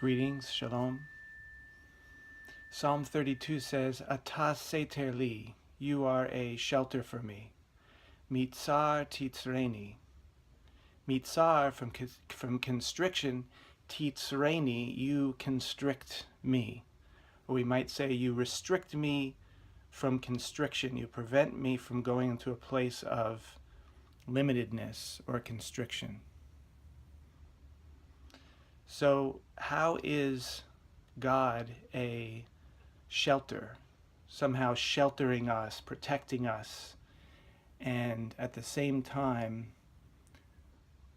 Greetings, shalom. Psalm 32 says, Atah seter li, you are a shelter for me. Mitzar titzreni. Mitzar, from constriction, titzreni, you constrict me. Or we might say, you restrict me from constriction. You prevent me from going into a place of limitedness or constriction. So how is God a shelter, somehow sheltering us, protecting us, and at the same time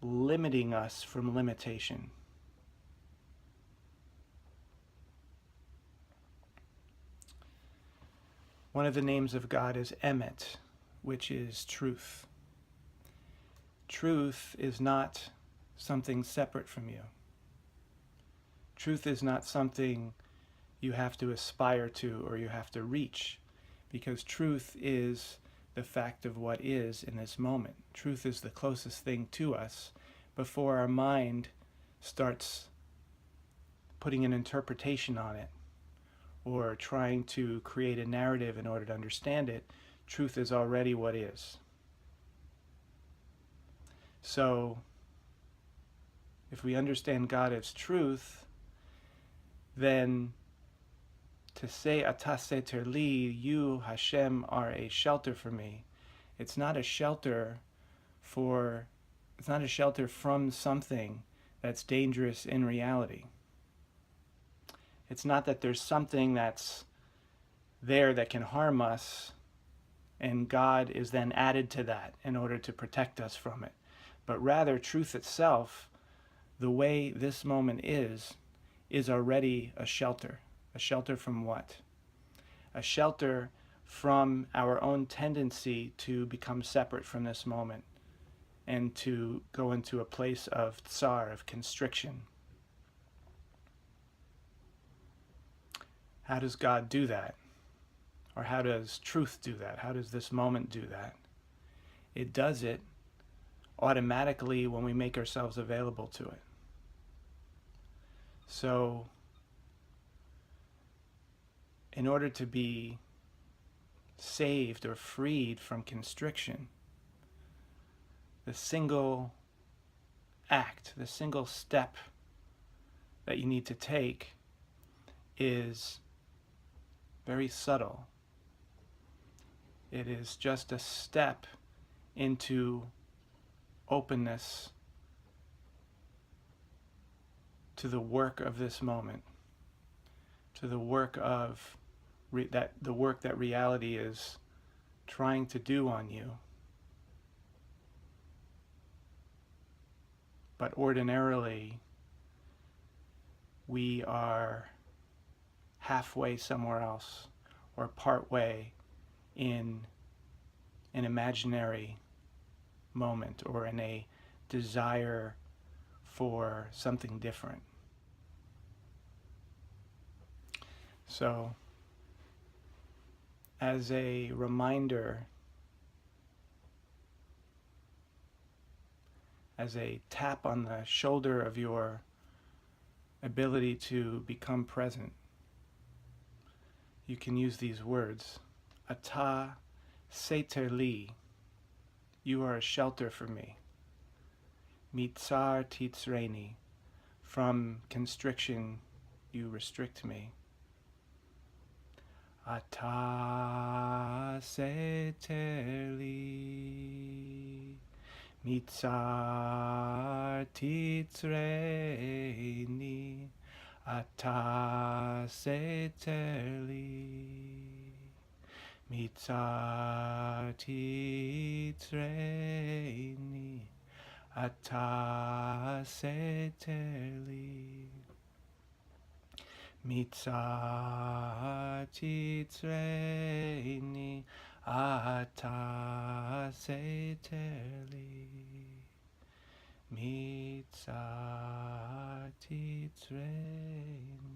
limiting us from limitation? One of the names of God is Emet, which is truth. Truth is not something separate from you. Truth is not something you have to aspire to or you have to reach, because truth is the fact of what is in this moment. Truth is the closest thing to us before our mind starts putting an interpretation on it or trying to create a narrative in order to understand it. Truth is already what is. So if we understand God as truth, then to say Atah seter li, you Hashem are a shelter for me, it's not a shelter from something that's dangerous in reality. It's not that there's something that's there that can harm us and God is then added to that in order to protect us from it. But rather, truth itself, the way this moment is already a shelter. A shelter from what? A shelter from our own tendency to become separate from this moment and to go into a place of tsar, of constriction. How does God do that? Or how does truth do that? How does this moment do that? It does it automatically when we make ourselves available to it. So, in order to be saved or freed from constriction, the single act, the single step that you need to take is very subtle. It is just a step into openness to the work of this moment, to the work of the work that reality is trying to do on you. But ordinarily, we are halfway somewhere else, or partway in an imaginary moment, or in a desire for something different. So, as a reminder, as a tap on the shoulder of your ability to become present, you can use these words. Atah seter li, you are a shelter for me. Mitzar titzreni, from constriction you restrict me. Atah seter li, mitzar titzreni. Atah seter li, mitzar titzreni. Atah seter li, mitzar titzreni. Atah seter li, mitzar titzreni.